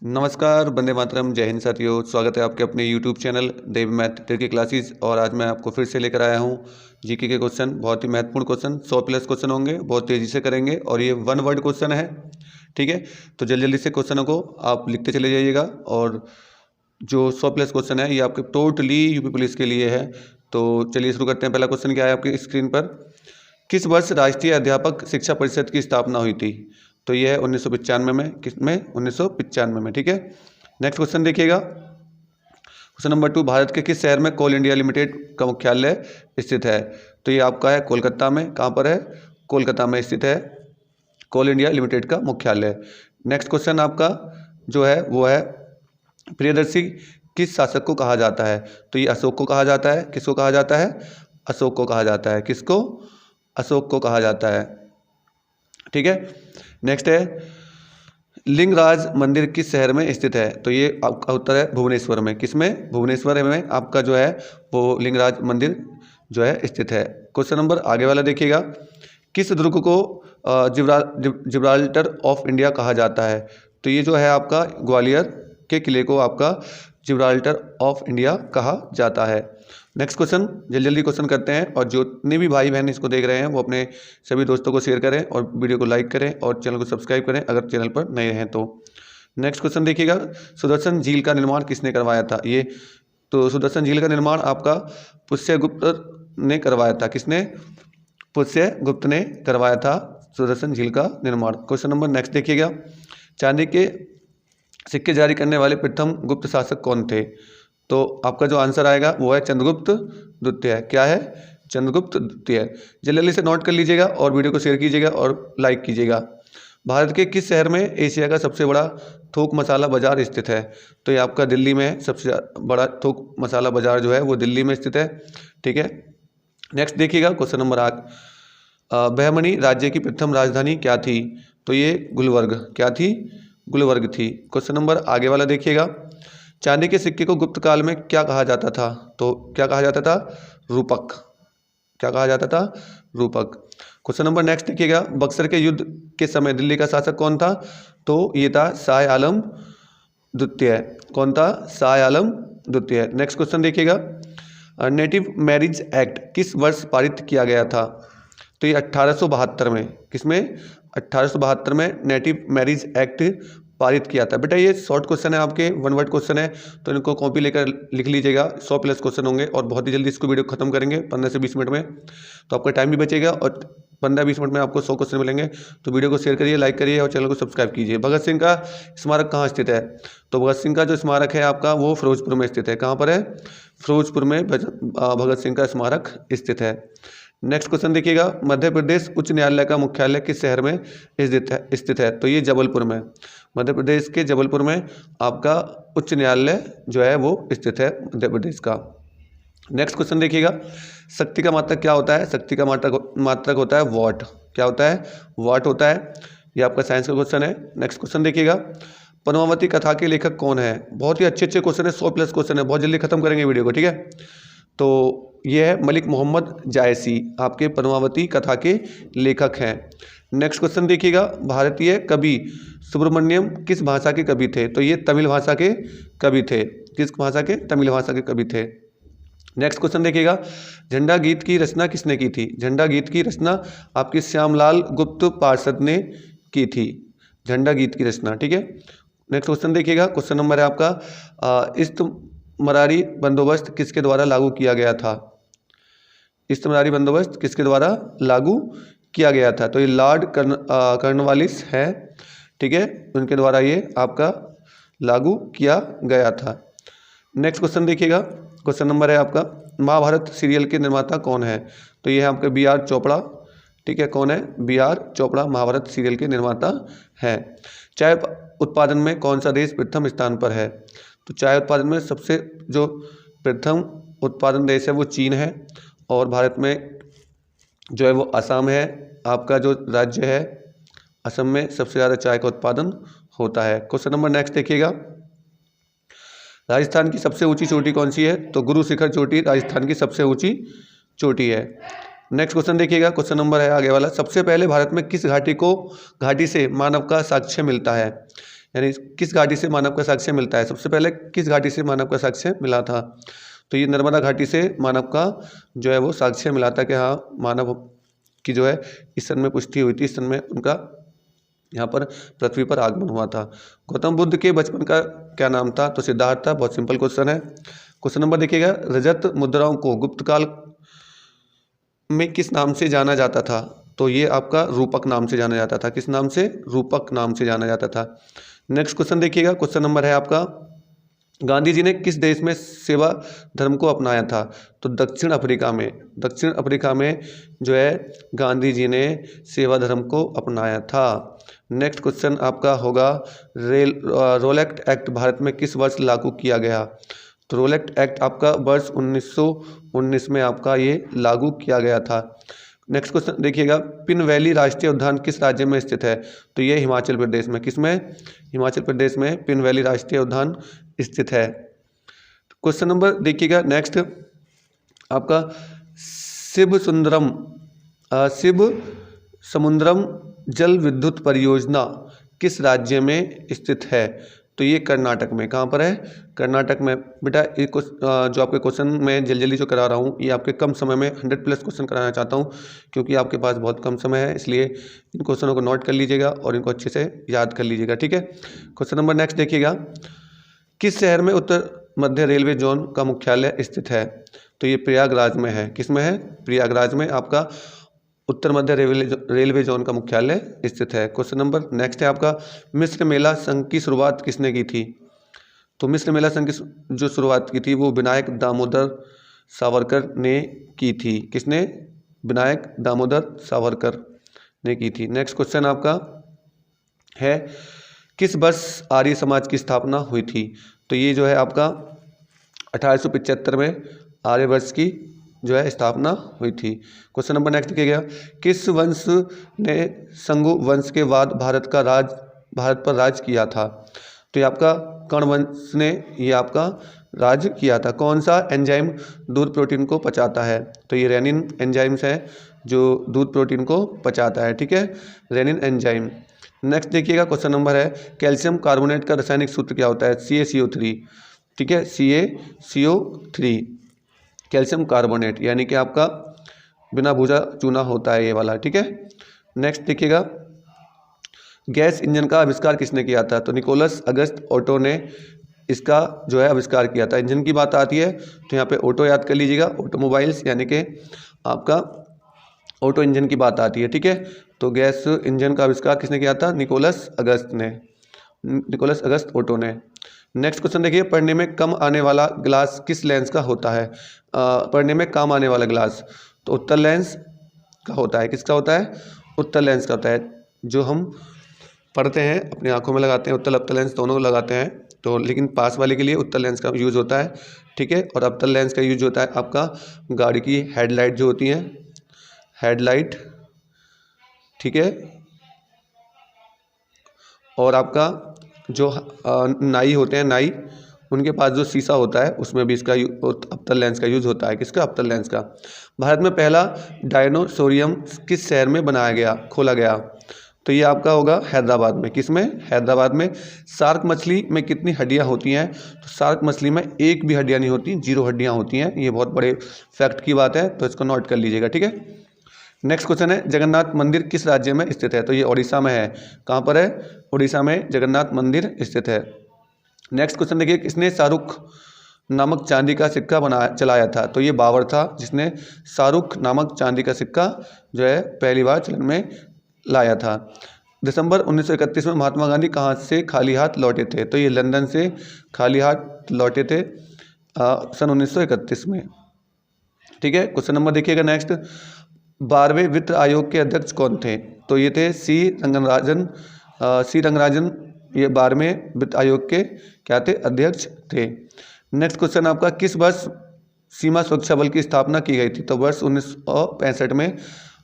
नमस्कार, वंदे मातरम, जय हिंद साथियों। स्वागत है आपके अपने यूट्यूब चैनल देव मैथ की क्लासेस। और आज मैं आपको फिर से लेकर आया हूँ जीके के क्वेश्चन। बहुत ही महत्वपूर्ण क्वेश्चन, 100+ क्वेश्चन होंगे, बहुत तेज़ी से करेंगे और ये 1 वर्ड क्वेश्चन है। ठीक है, तो जल्दी जल्दी से क्वेश्चनों को आप लिखते चले जाइएगा। और जो 100+ क्वेश्चन है ये आपके टोटली यूपी पुलिस के लिए है। तो चलिए शुरू करते हैं। पहला क्वेश्चन क्या है आपकी स्क्रीन पर, किस वर्ष राष्ट्रीय अध्यापक शिक्षा परिषद की स्थापना हुई थी? तो ये है 1995 में। किसमें? 1995 में। ठीक है, नेक्स्ट क्वेश्चन देखिएगा। क्वेश्चन नंबर 2, भारत के किस शहर में कोल इंडिया लिमिटेड का मुख्यालय स्थित है? तो ये आपका है कोलकाता में। कहाँ पर है? कोलकाता में स्थित है कोल इंडिया लिमिटेड का मुख्यालय। नेक्स्ट क्वेश्चन आपका जो है वो है, प्रियदर्शी किस शासक को कहा जाता है? तो ये अशोक को कहा जाता है। किसको कहा जाता है? अशोक को कहा जाता है। किसको? अशोक को कहा जाता है। ठीक है, नेक्स्ट है, लिंगराज मंदिर किस शहर में स्थित है? तो ये आपका उत्तर है भुवनेश्वर में। किसमें? भुवनेश्वर में आपका जो है वो लिंगराज मंदिर जो है स्थित है। क्वेश्चन नंबर आगे वाला देखिएगा, किस दुर्ग को जिब्राल्टर ऑफ इंडिया कहा जाता है? तो ये जो है आपका ग्वालियर के किले को आपका जिब्राल्टर ऑफ इंडिया कहा जाता है। नेक्स्ट क्वेश्चन, जल्दी जल्दी क्वेश्चन करते हैं। और जितने भी भाई बहन इसको देख रहे हैं वो अपने सभी दोस्तों को शेयर करें और वीडियो को लाइक करें और चैनल को सब्सक्राइब करें अगर चैनल पर नए हैं तो। नेक्स्ट क्वेश्चन देखिएगा, सुदर्शन झील का निर्माण किसने करवाया था? ये तो सुदर्शन झील का निर्माण आपका पुष्यगुप्त ने करवाया था। किसने? पुष्यगुप्त ने करवाया था सुदर्शन झील का निर्माण। क्वेश्चन नंबर नेक्स्ट देखिएगा, चांदी के सिक्के जारी करने वाले प्रथम गुप्त शासक कौन थे? तो आपका जो आंसर आएगा वो है चंद्रगुप्त द्वितीय। क्या है? चंद्रगुप्त द्वितीय। जल्दी से नोट कर लीजिएगा और वीडियो को शेयर कीजिएगा और लाइक कीजिएगा। भारत के किस शहर में एशिया का सबसे बड़ा थोक मसाला बाजार स्थित है? तो ये आपका दिल्ली में सबसे बड़ा थोक मसाला बाजार जो है वो दिल्ली में स्थित है। ठीक है, नेक्स्ट देखिएगा क्वेश्चन नंबर 8, बहमनी राज्य की प्रथम राजधानी क्या थी? तो ये गुलबर्ग। क्या थी? गुलबर्ग थी। क्वेश्चन नंबर आगे वाला देखिएगा, चांदी के सिक्के को गुप्त काल में क्या कहा जाता था? तो क्या कहा जाता था? रूपक। क्या कहा जाता था? रूपक। क्वेश्चन नंबर नेक्स्ट देखिएगा, बक्सर के युद्ध के समय दिल्ली का शासक कौन था? तो ये था शाह आलम द्वितीय। कौन था? शाह आलम द्वितीय। नेक्स्ट क्वेश्चन देखिएगा, नेटिव मैरिज एक्ट किस वर्ष पारित किया गया था? तो ये 1872 में। किसमें? 1872 में नेटिव मैरिज एक्ट पारित किया था। बेटा ये शॉर्ट क्वेश्चन है, आपके 1 वर्ड क्वेश्चन है, तो इनको कॉपी लेकर लिख लीजिएगा। 100+ क्वेश्चन होंगे और बहुत ही जल्दी इसको वीडियो खत्म करेंगे 15 से 20 मिनट में, तो आपका टाइम भी बचेगा और 15-20 मिनट में आपको 100 क्वेश्चन मिलेंगे। तो वीडियो को शेयर करिए, लाइक करिए और चैनल को सब्सक्राइब कीजिए। भगत सिंह का स्मारक कहाँ स्थित है? तो भगत सिंह का जो स्मारक है आपका वो फिरोजपुर में स्थित है। कहाँ पर है? फिरोजपुर में भगत सिंह का स्मारक स्थित है। नेक्स्ट क्वेश्चन देखिएगा, मध्य प्रदेश उच्च न्यायालय का मुख्यालय किस शहर में स्थित है? तो ये जबलपुर में। मध्य प्रदेश के जबलपुर में आपका उच्च न्यायालय जो है वो स्थित है मध्य प्रदेश का। नेक्स्ट क्वेश्चन देखिएगा, शक्ति का मात्रक क्या होता है? शक्ति का मात्रक होता है वॉट। क्या होता है? वॉट होता है। ये आपका साइंस का क्वेश्चन है। नेक्स्ट क्वेश्चन देखिएगा, पद्मावती कथा के लेखक कौन है? बहुत ही अच्छे क्वेश्चन है, 100+ क्वेश्चन है, बहुत जल्दी खत्म करेंगे वीडियो को। ठीक है, तो ये है मलिक मोहम्मद जायसी, आपके पद्मावती कथा के लेखक हैं। नेक्स्ट क्वेश्चन देखिएगा, भारतीय कवि सुब्रमण्यम किस भाषा के कवि थे? तो ये तमिल भाषा के कवि थे। किस भाषा के? तमिल भाषा के कवि थे। नेक्स्ट क्वेश्चन देखिएगा, झंडा गीत की रचना किसने की थी? झंडा गीत की रचना आपकी श्यामलाल गुप्त पार्षद ने की थी, झंडा गीत की रचना। ठीक है, नेक्स्ट क्वेश्चन देखिएगा, क्वेश्चन नंबर है आपका, इस्तमरारी बंदोबस्त किसके द्वारा लागू किया गया था? इस्तमरारी बंदोबस्त किसके द्वारा लागू किया गया था? तो ये लॉर्ड कॉर्नवालिस है। ठीक है, उनके द्वारा ये आपका लागू किया गया था। नेक्स्ट क्वेश्चन देखिएगा, क्वेश्चन नंबर है आपका, महाभारत सीरियल के निर्माता कौन है? तो ये है आपके B.R. चोपड़ा। ठीक है, कौन है? B.R. चोपड़ा महाभारत सीरियल के निर्माता है। चाय उत्पादन में कौन सा देश प्रथम स्थान पर है? तो चाय उत्पादन में सबसे जो प्रथम उत्पादन देश है वो चीन है और भारत में जो है वो असम है। आपका जो राज्य है असम में सबसे ज़्यादा चाय का उत्पादन होता है। क्वेश्चन नंबर नेक्स्ट देखिएगा, राजस्थान की सबसे ऊंची चोटी कौन सी है? तो गुरु शिखर चोटी राजस्थान की सबसे ऊंची चोटी है। नेक्स्ट क्वेश्चन देखिएगा, क्वेश्चन नंबर है आगे वाला, सबसे पहले भारत में किस घाटी से मानव का साक्ष्य मिलता है? यानी किस घाटी से मानव का साक्ष्य मिलता है, सबसे पहले किस घाटी से मानव का साक्ष्य मिला था, तो ये नर्मदा घाटी से मानव का जो है वो साक्ष्य मिला था कि हाँ मानव की जो है इस सन में पुष्टि हुई थी, इस सन में उनका यहाँ पर पृथ्वी पर आगमन हुआ था। गौतम बुद्ध के बचपन का क्या नाम था, तो सिद्धार्थ था। बहुत सिंपल क्वेश्चन है। क्वेश्चन नंबर देखिएगा, रजत मुद्राओं को गुप्त काल में किस नाम से जाना जाता था, तो ये आपका रूपक नाम से जाना जाता था। किस नाम से, रूपक नाम से जाना जाता था। नेक्स्ट क्वेश्चन देखिएगा, क्वेश्चन नंबर है आपका, गांधी जी ने किस देश में सेवा धर्म को अपनाया था, तो दक्षिण अफ्रीका में। दक्षिण अफ्रीका में जो है गांधी जी ने सेवा धर्म को अपनाया था। नेक्स्ट क्वेश्चन आपका होगा, रोलेक्ट एक्ट भारत में किस वर्ष लागू किया गया, तो रोलेक्ट एक्ट आपका वर्ष 1919 में आपका ये लागू किया गया था। नेक्स्ट क्वेश्चन देखिएगा, पिन वैली राष्ट्रीय उद्यान किस राज्य में स्थित है, तो ये हिमाचल प्रदेश में। किस में, हिमाचल प्रदेश में पिन वैली राष्ट्रीय उद्यान स्थित है। क्वेश्चन नंबर देखिएगा नेक्स्ट आपका, शिव समुद्रम जल विद्युत परियोजना किस राज्य में स्थित है, तो ये कर्नाटक में। कहाँ पर है, कर्नाटक में। बेटा ये जो आपके क्वेश्चन मैं जल्दी जो करा रहा हूँ, ये आपके कम समय में 100+ क्वेश्चन कराना चाहता हूँ, क्योंकि आपके पास बहुत कम समय है, इसलिए इन क्वेश्चनों को नोट कर लीजिएगा और इनको अच्छे से याद कर लीजिएगा, ठीक है। क्वेश्चन नंबर नेक्स्ट देखिएगा, किस शहर में उत्तर मध्य रेलवे जोन का मुख्यालय स्थित है, तो ये प्रयागराज में है। किस में है, प्रयागराज में आपका उत्तर मध्य रेलवे जोन का मुख्यालय स्थित है। क्वेश्चन नंबर नेक्स्ट है आपका, मिस्र मेला संघ की शुरुआत किसने की थी, तो मिस्र मेला संघ की जो शुरुआत की थी वो विनायक दामोदर सावरकर ने की थी। किसने, विनायक दामोदर सावरकर ने की थी। नेक्स्ट क्वेश्चन आपका है, किस वर्ष आर्य समाज की स्थापना हुई थी, तो ये जो है आपका 1875 में आर्य वर्ष की जो है स्थापना हुई थी। क्वेश्चन नंबर नेक्स्ट देखिएगा, किस वंश ने संगु वंश के बाद भारत पर राज किया था, तो ये आपका कर्ण वंश ने ये आपका राज किया था। कौन सा एंजाइम दूध प्रोटीन को पचाता है, तो ये रेनिन एंजाइम्स है जो दूध प्रोटीन को पचाता है, ठीक है, रेनिन एंजाइम। नेक्स्ट देखिएगा क्वेश्चन नंबर है, कैल्शियम कार्बोनेट का रासायनिक सूत्र क्या होता है, CaCO3, ठीक है, CaCO3 कैल्शियम कार्बोनेट, यानी कि आपका बिना भुजा चूना होता है ये वाला, ठीक है। नेक्स्ट देखिएगा, गैस इंजन का आविष्कार किसने किया था, तो निकोलस अगस्त ओटो ने इसका जो है आविष्कार किया था। इंजन की बात आती है तो यहाँ पे ऑटो याद कर लीजिएगा, ऑटोमोबाइल्स यानी कि आपका ऑटो इंजन की बात आती है, ठीक है। तो गैस इंजन का आविष्कार किसने किया था, निकोलस अगस्त ओटो ने। नेक्स्ट क्वेश्चन देखिए, पढ़ने में कम आने वाला ग्लास किस लेंस का होता है, पढ़ने में काम आने वाला ग्लास, तो उत्तर लेंस का होता है। किसका होता है, उत्तर लेंस का होता है। जो हम पढ़ते हैं अपनी आंखों में लगाते हैं, उत्तर लेंस दोनों लगाते हैं, तो लेकिन पास वाले के लिए उत्तर लेंस का यूज़ होता है, ठीक है। और अवतल लेंस का यूज होता है आपका गाड़ी की हेडलाइट जो होती है, हेडलाइट, ठीक है। और आपका जो नाई होते हैं, नाई, उनके पास जो शीशा होता है उसमें भी इसका अवतल लेंस का यूज़ होता है। किसका, अवतल लेंस का। भारत में पहला डायनोसोरियम किस शहर में खोला गया, तो ये आपका होगा हैदराबाद में। किसमें, हैदराबाद में। शार्क मछली में कितनी हड्डियां होती हैं, तो शार्क मछली में एक भी हड्डियां नहीं होती, 0 हड्डियां होती हैं। ये बहुत बड़े फैक्ट की बात है, तो इसको नोट कर लीजिएगा, ठीक है। नेक्स्ट क्वेश्चन है, जगन्नाथ मंदिर किस राज्य में स्थित है, तो ये उड़ीसा में है। कहाँ पर है, उड़ीसा में जगन्नाथ मंदिर स्थित है। नेक्स्ट क्वेश्चन देखिए, किसने शाहरुख नामक चांदी का सिक्का चलाया था, तो ये बाबर था जिसने शाहरुख नामक चांदी का सिक्का जो है पहली बार चलन में लाया था। दिसंबर 1931 में महात्मा गांधी कहाँ से खाली हाथ लौटे थे, तो ये लंदन से खाली हाथ लौटे थे सन 1931 में, ठीक है। क्वेश्चन नंबर देखिएगा नेक्स्ट, 12वें वित्त आयोग के अध्यक्ष कौन थे, तो ये थे सी रंगराजन, ये 12वें वित्त आयोग के क्या थे, अध्यक्ष थे। नेक्स्ट क्वेश्चन आपका, किस वर्ष सीमा सुरक्षा बल की स्थापना की गई थी, तो वर्ष 1965 में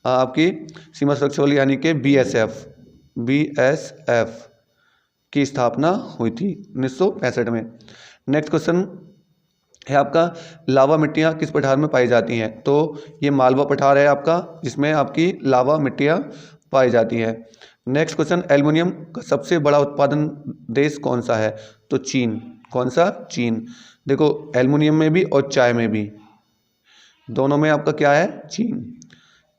आपकी सीमा सुरक्षा बल यानी कि BSF की स्थापना हुई थी 1965 में। नेक्स्ट क्वेश्चन है आपका, लावा मिट्टियाँ किस पठार में पाई जाती हैं, तो ये मालवा पठार है आपका, जिसमें आपकी लावा मिट्टियाँ पाई जाती हैं। नेक्स्ट क्वेश्चन, एल्युमिनियम का सबसे बड़ा उत्पादन देश कौन सा है? तो चीन। कौन सा? चीन। देखो एल्युमिनियम में भी और चाय में भी, दोनों में आपका क्या है? चीन।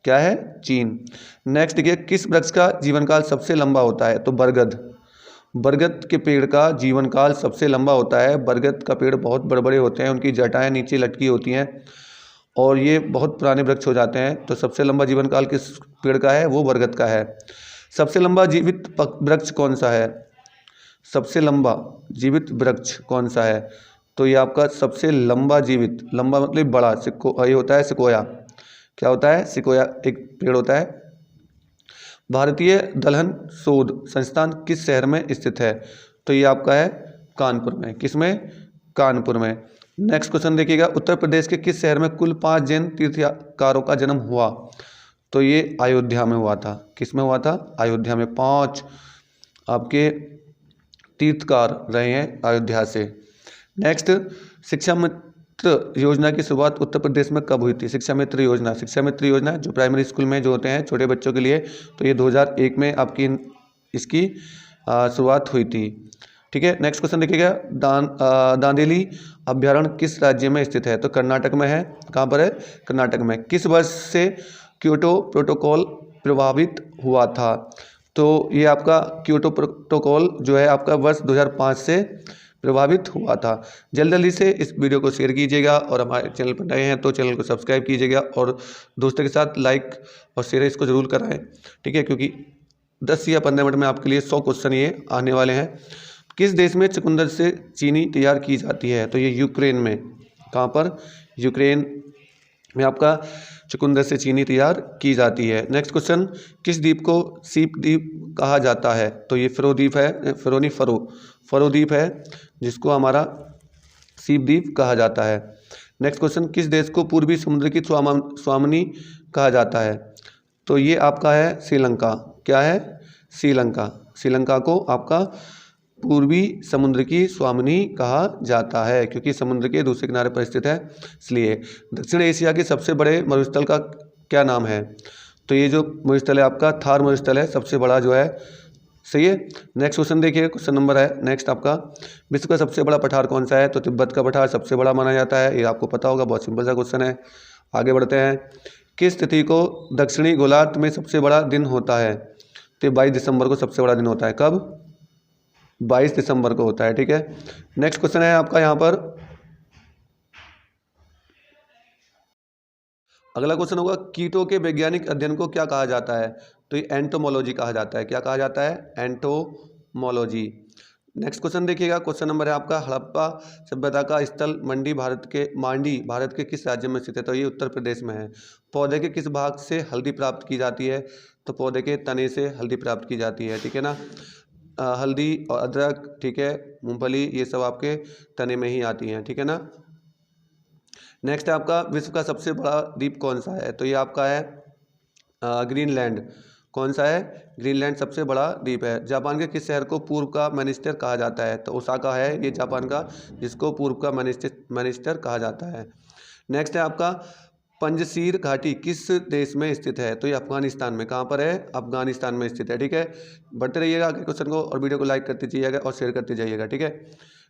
क्या है? चीन। नेक्स्ट देखिए, किस वृक्ष का जीवन काल सबसे लंबा होता है? तो बरगद। बरगद के पेड़ का जीवन काल सबसे लंबा होता है। बरगद का पेड़ बहुत बड़े बड़े होते हैं, उनकी जटाएं नीचे लटकी होती हैं और ये बहुत पुराने वृक्ष हो जाते हैं। तो सबसे लंबा जीवन काल किस पेड़ का है? वो बरगद का है। सबसे लंबा जीवित वृक्ष कौन सा है? सबसे लंबा जीवित वृक्ष कौन सा है? तो ये आपका सबसे लंबा जीवित, लंबा मतलब बड़ा, ये होता है सिकोया। क्या होता है? सिकोया एक पेड़ होता है। भारतीय दलहन शोध संस्थान किस शहर में स्थित है? तो ये आपका है कानपुर में। किसमें? कानपुर में। नेक्स्ट क्वेश्चन देखिएगा, उत्तर प्रदेश के किस शहर में कुल 5 जैन तीर्थकारों का जन्म हुआ? तो ये अयोध्या में हुआ था। किस में हुआ था? अयोध्या में। 5 आपके तीर्थकार रहे हैं अयोध्या से। नेक्स्ट, शिक्षा मित्र योजना की शुरुआत उत्तर प्रदेश में कब हुई थी? शिक्षा मित्र योजना, शिक्षा मित्र योजना जो प्राइमरी स्कूल में जो होते हैं छोटे बच्चों के लिए, तो ये 2001 में आपकी इसकी शुरुआत हुई थी। ठीक है। नेक्स्ट क्वेश्चन देखिएगा, दांदेली अभ्यारण्य किस राज्य में स्थित है? तो कर्नाटक में है। कहाँ पर है? कर्नाटक में। किस वर्ष से क्योटो प्रोटोकॉल प्रभावित हुआ था? तो ये आपका क्योटो प्रोटोकॉल जो है आपका वर्ष 2005 से प्रभावित हुआ था। जल्दी से इस वीडियो को शेयर कीजिएगा और हमारे चैनल पर नए हैं तो चैनल को सब्सक्राइब कीजिएगा और दोस्तों के साथ लाइक और शेयर इसको ज़रूर कराएं। ठीक है, क्योंकि 10 या 15 मिनट में आपके लिए 100 क्वेश्चन ये आने वाले हैं। किस देश में चुकंदर से चीनी तैयार की जाती है? तो ये यूक्रेन में। कहाँ पर? यूक्रेन में आपका चुकंदर से चीनी तैयार की जाती है। नेक्स्ट क्वेश्चन, किस द्वीप को सीप द्वीप कहा जाता है? तो ये फरो द्वीप है, फरो द्वीप है जिसको हमारा सीप द्वीप कहा जाता है। नेक्स्ट क्वेश्चन, किस देश को पूर्वी समुद्र की स्वामिनी कहा जाता है? तो ये आपका है श्रीलंका। क्या है? श्रीलंका। श्रीलंका को आपका पूर्वी समुद्र की स्वामिनी कहा जाता है क्योंकि समुद्र के दूसरे किनारे पर स्थित है इसलिए। दक्षिण एशिया के सबसे बड़े मरुस्थल का क्या नाम है? तो ये जो मरुस्थल है आपका थार मरुस्थल है, सबसे बड़ा जो है। सही है। नेक्स्ट क्वेश्चन देखिए, क्वेश्चन नंबर है नेक्स्ट आपका, विश्व का सबसे बड़ा पठार कौन सा है? तो तिब्बत का पठार सबसे बड़ा माना जाता है। ये आपको पता होगा, बहुत सिंपल सा क्वेश्चन है। आगे बढ़ते हैं, किस तिथि को दक्षिणी गोलार्ध में सबसे बड़ा दिन होता है? तो 22 दिसंबर को सबसे बड़ा दिन होता है। कब? 22 दिसंबर को होता है। ठीक है। नेक्स्ट क्वेश्चन है आपका यहाँ पर, अगला क्वेश्चन होगा, कीटों के वैज्ञानिक अध्ययन को क्या कहा जाता है? तो ये एंटोमोलॉजी कहा जाता है। क्या कहा जाता है? एंटोमोलॉजी। नेक्स्ट क्वेश्चन देखिएगा, क्वेश्चन नंबर है आपका, हड़प्पा सभ्यता का स्थल मांडी भारत के किस राज्य में स्थित है? तो ये उत्तर प्रदेश में है। पौधे के किस भाग से हल्दी प्राप्त की जाती है? तो पौधे के तने से हल्दी प्राप्त की जाती है। ठीक है ना। हल्दी और अदरक, ठीक है, मूंगफली, ये सब आपके तने में ही आती हैं। ठीक है ना। नेक्स्ट है आपका, विश्व का सबसे बड़ा द्वीप कौन सा है? तो ये आपका है ग्रीनलैंड। कौन सा है? ग्रीनलैंड सबसे बड़ा द्वीप है। जापान के किस शहर को पूर्व का मैनचेस्टर कहा जाता है? तो ओसाका है ये जापान का, जिसको पूर्व का मैनचेस्टर कहा जाता है। नेक्स्ट है आपका, पंजशीर घाटी किस देश में स्थित है? तो ये अफगानिस्तान में। कहाँ पर है? अफगानिस्तान में स्थित है। ठीक है। बढ़ते रहिएगा आगे क्वेश्चन को और वीडियो को लाइक करते जाइएगा और शेयर करते जाइएगा। ठीक है।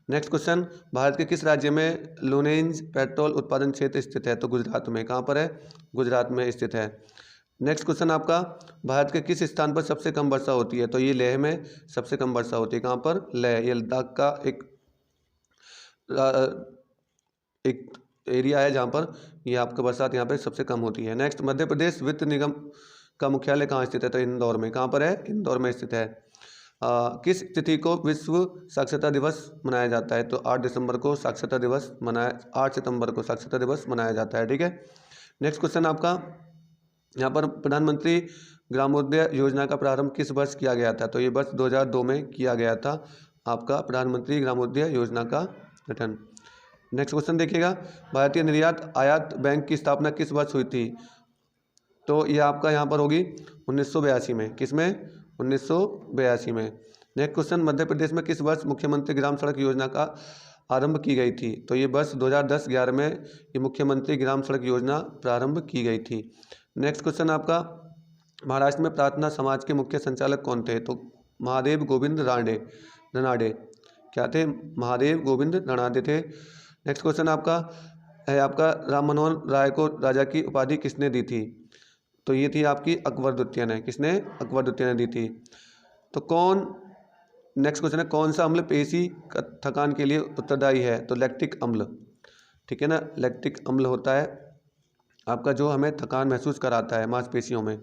नेक्स्ट क्वेश्चन, भारत के किस राज्य में लोनेंज पेट्रोल उत्पादन क्षेत्र स्थित है? तो गुजरात में। कहाँ पर है? गुजरात में स्थित है। नेक्स्ट क्वेश्चन आपका, भारत के किस स्थान पर सबसे कम वर्षा होती है? तो ये लेह में सबसे कम वर्षा होती है। कहाँ पर? लेह। ये लद्दाख का एक एरिया है जहाँ पर ये आपका बरसात यहाँ पे सबसे कम होती है। नेक्स्ट, मध्य प्रदेश वित्त निगम का मुख्यालय कहाँ स्थित है? तो इंदौर में। कहाँ पर है? इंदौर में स्थित है। किस तिथि को विश्व साक्षरता दिवस मनाया जाता है? तो 8 दिसंबर को साक्षरता दिवस 8 सितंबर को साक्षरता दिवस मनाया जाता है। ठीक है। नेक्स्ट क्वेश्चन आपका, यहाँ पर प्रधानमंत्री ग्रामोदय योजना का प्रारंभ किस वर्ष किया गया था? तो ये वर्ष 2002 में किया गया था आपका प्रधानमंत्री ग्रामोदय योजना का गठन। नेक्स्ट क्वेश्चन देखिएगा, भारतीय निर्यात आयात बैंक की स्थापना किस वर्ष हुई थी? तो ये आपका यहाँ पर होगी 1982 में। किस में? 1982 में। नेक्स्ट क्वेश्चन, मध्य प्रदेश में किस वर्ष मुख्यमंत्री ग्राम सड़क योजना का आरंभ की गई थी? तो ये वर्ष 2010-11 में ये मुख्यमंत्री ग्राम सड़क योजना प्रारंभ की गई थी। नेक्स्ट क्वेश्चन आपका, महाराष्ट्र में प्रार्थना समाज के मुख्य संचालक कौन थे? तो महादेव गोविंद रनाडे क्या थे? महादेव गोविंद रनाडे थे। नेक्स्ट क्वेश्चन आपका है आपका राम मनोहर राय को राजा की उपाधि किसने दी थी? तो ये थी आपकी अकबर द्वितीय ने। किसने? अकबर द्वितीय ने दी थी। तो नेक्स्ट क्वेश्चन है कौन सा अम्ल पेशी थकान के लिए उत्तरदायी है? तो लैक्टिक अम्ल, ठीक है ना। लैक्टिक अम्ल होता है आपका जो हमें थकान महसूस कराता है मांसपेशियों में।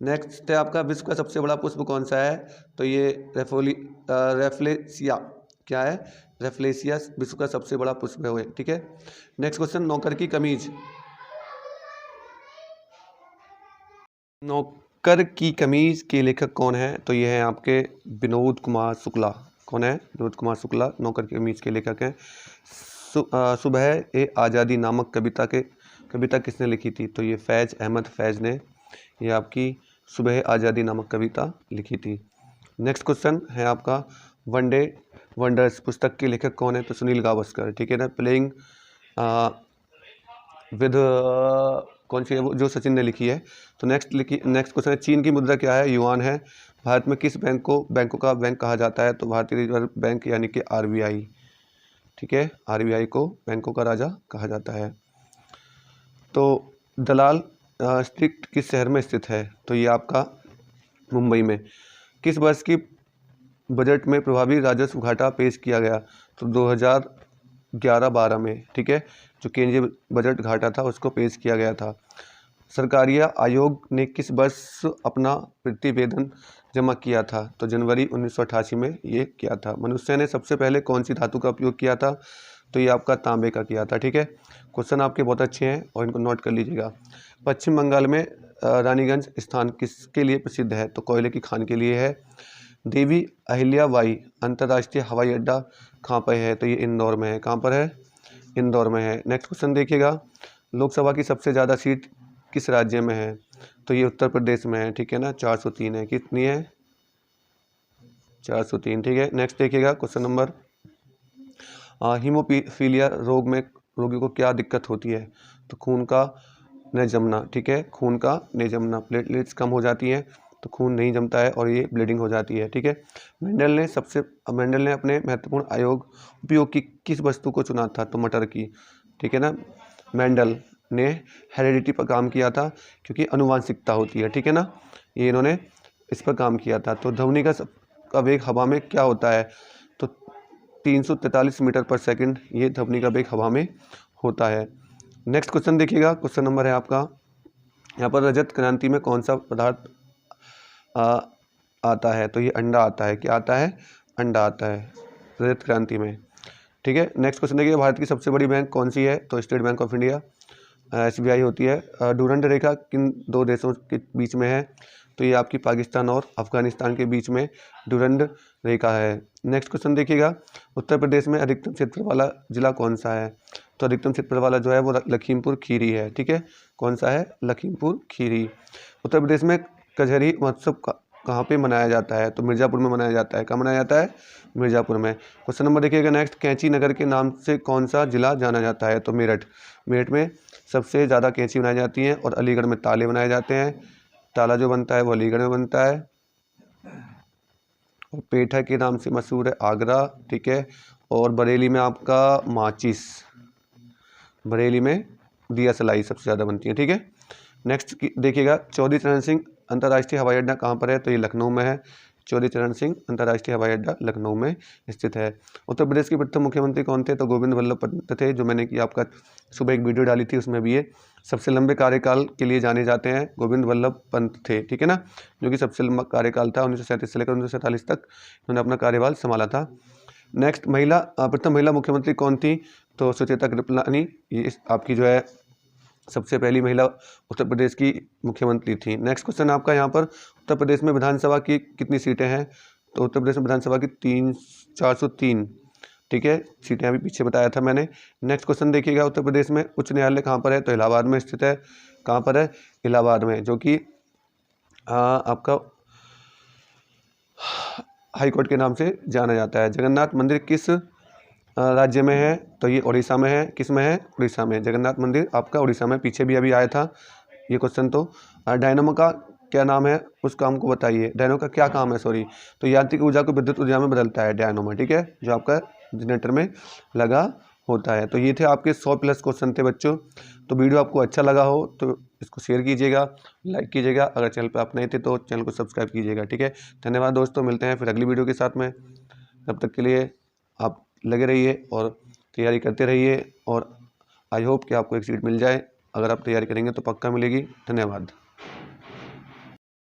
नेक्स्ट है आपका विश्व का सबसे बड़ा पुष्प कौन सा है? तो ये रेफ्लेसिया क्या है? रेफ्लेसिया विश्व का सबसे बड़ा पुष्प है, ठीक है। नेक्स्ट क्वेश्चन नौकर की कमीज, नौकर की कमीज के लेखक कौन है? तो ये है आपके विनोद कुमार शुक्ला। कौन है? विनोद कुमार शुक्ला नौकर की कमीज के लेखक हैं। सुबह ए आज़ादी नामक कविता किसने लिखी थी? तो ये फैज़ अहमद फैज़ ने ये आपकी सुबह आज़ादी नामक कविता लिखी थी। नेक्स्ट क्वेश्चन है आपका वनडे वंडर्स पुस्तक के लेखक कौन है? तो सुनील गावस्कर, ठीक है ना। प्लेइंग विद कौन सी है वो? जो सचिन ने लिखी है। तो नेक्स्ट क्वेश्चन है चीन की मुद्रा क्या है? युआन है। भारत में किस बैंकों का बैंक कहा जाता है? तो भारतीय रिजर्व बैंक यानी कि RBI, ठीक है। RBI को बैंकों का राजा कहा जाता है। तो दलाल स्ट्रीट किस शहर में स्थित है? तो ये आपका मुंबई में। किस वर्ष की बजट में प्रभावी राजस्व घाटा पेश किया गया? तो 2011-12 में, ठीक है। जो केंद्रीय बजट घाटा था उसको पेश किया गया था। सरकारी आयोग ने किस वर्ष अपना प्रतिवेदन जमा किया था? तो जनवरी 1988 में ये किया था। मनुष्य ने सबसे पहले कौन सी धातु का उपयोग किया था? तो ये आपका तांबे का किया था, ठीक है। क्वेश्चन आपके बहुत अच्छे हैं और इनको नोट कर लीजिएगा। पश्चिम बंगाल में रानीगंज स्थान किसके लिए प्रसिद्ध है? तो कोयले की खान के लिए है। देवी अहिल्याबाई अंतर्राष्ट्रीय हवाई अड्डा कहाँ पर है? तो ये इंदौर में है। कहाँ पर है? इंदौर में है। नेक्स्ट क्वेश्चन देखिएगा लोकसभा की सबसे ज़्यादा सीट किस राज्य में है? तो ये उत्तर प्रदेश में है, ठीक है ना। 403 है। कितनी है? 403, ठीक है। नेक्स्ट देखिएगा क्वेश्चन नंबर हीमोफीलिया रोग में रोगी को क्या दिक्कत होती है? तो खून का न जमना, ठीक है। खून का न जमना, प्लेटलेट्स कम हो जाती हैं तो खून नहीं जमता है और ये ब्लीडिंग हो जाती है, ठीक है। मेंडल ने अपने महत्वपूर्ण उपयोग की किस वस्तु को चुना था? तो मटर की, ठीक है ना। मेंडल ने हेरिडिटी पर काम किया था क्योंकि अनुवांशिकता होती है, ठीक है ना। ये इन्होंने इस पर काम किया था। तो ध्वनि का वेग हवा में क्या होता है? तो 343 मीटर पर सेकंड ये ध्वनि का वेग हवा में होता है। नेक्स्ट क्वेश्चन देखिएगा क्वेश्चन नंबर है आपका यहाँ पर रजत क्रांति में कौन सा पदार्थ आता है? तो ये अंडा आता है। क्या आता है? अंडा आता है रजत क्रांति में, ठीक है। नेक्स्ट क्वेश्चन देखिए भारत की सबसे बड़ी बैंक कौन सी है? तो state bank of India SBI होती है। डूरंड रेखा किन दो देशों के बीच में है? तो ये आपकी पाकिस्तान और अफगानिस्तान के बीच में डूरंड रेखा है। नेक्स्ट क्वेश्चन देखिएगा उत्तर प्रदेश में अधिकतम क्षेत्र वाला जिला कौन सा है? तो अधिकतम क्षेत्र वाला जो है वो लखीमपुर खीरी है, ठीक है। कौन सा है? लखीमपुर खीरी। उत्तर प्रदेश में कचहरी महोत्सव कहाँ पे मनाया जाता है? तो मिर्ज़ापुर में मनाया जाता है। कहाँ मनाया जाता है? मिर्ज़ापुर में। क्वेश्चन नंबर देखिएगा नेक्स्ट कैंची नगर के नाम से कौन सा जिला जाना जाता है? तो मेरठ। मेरठ में सबसे ज़्यादा कैंची बनाई जाती हैं और अलीगढ़ में ताले बनाए जाते हैं। ताला जो बनता है वो अलीगढ़ में बनता है। और पेठा के नाम से मशहूर है आगरा, ठीक है। और बरेली में आपका माचिस, बरेली में दिया सलाई सबसे ज़्यादा बनती है, ठीक है। नेक्स्ट देखिएगा चौधरी चरण सिंह अंतर्राष्ट्रीय हवाई अड्डा कहाँ पर है? तो ये लखनऊ में है। चौधरी चरण सिंह अंतर्राष्ट्रीय हवाई अड्डा लखनऊ में स्थित है। उत्तर प्रदेश के प्रथम मुख्यमंत्री कौन थे? तो गोविंद वल्लभ पंत थे, जो मैंने कि आपका सुबह एक वीडियो डाली थी उसमें भी ये सबसे लंबे कार्यकाल के लिए जाने जाते हैं। गोविंद वल्लभ पंत थे, ठीक है ना, जो कि सबसे लंबा कार्यकाल था। 1937 से लेकर 1947 तक उन्होंने अपना कार्यकाल संभाला था। नेक्स्ट प्रथम महिला मुख्यमंत्री कौन थी? तो सुचेता कृपलानी, ये आपकी जो है सबसे पहली महिला उत्तर प्रदेश की मुख्यमंत्री थी। नेक्स्ट क्वेश्चन आपका यहाँ पर उत्तर प्रदेश में विधानसभा की कितनी सीटें हैं? तो उत्तर प्रदेश में विधानसभा की 403, ठीक है। सीटें अभी पीछे बताया था मैंने। नेक्स्ट क्वेश्चन देखिएगा उत्तर प्रदेश में उच्च न्यायालय कहाँ पर है? तो इलाहाबाद में स्थित है। कहाँ पर है? इलाहाबाद में, जो कि आपका हाईकोर्ट के नाम से जाना जाता है। जगन्नाथ मंदिर किस राज्य में है? तो ये उड़ीसा में है। किस में है? उड़ीसा में। जगन्नाथ मंदिर आपका उड़ीसा में, पीछे भी अभी आया था ये क्वेश्चन। तो क्या नाम है उस काम को बताइए। डायनो का क्या काम है, सॉरी, तो यांत्रिक ऊर्जा को विद्युत ऊर्जा में बदलता है डायनो ठीक है, जो आपका जनरेटर में लगा होता है। तो ये थे आपके 100+ क्वेश्चन थे बच्चों। तो वीडियो आपको अच्छा लगा हो तो इसको शेयर कीजिएगा, लाइक कीजिएगा, अगर चैनल पर आप नए थे तो चैनल को सब्सक्राइब कीजिएगा। ठीक है, धन्यवाद दोस्तों, मिलते हैं फिर अगली वीडियो के साथ में। तब तक के लिए आप लगे रहिए और तैयारी करते रहिए, और आई होप कि आपको एक सीट मिल जाए। अगर आप तैयारी करेंगे तो पक्का मिलेगी। धन्यवाद।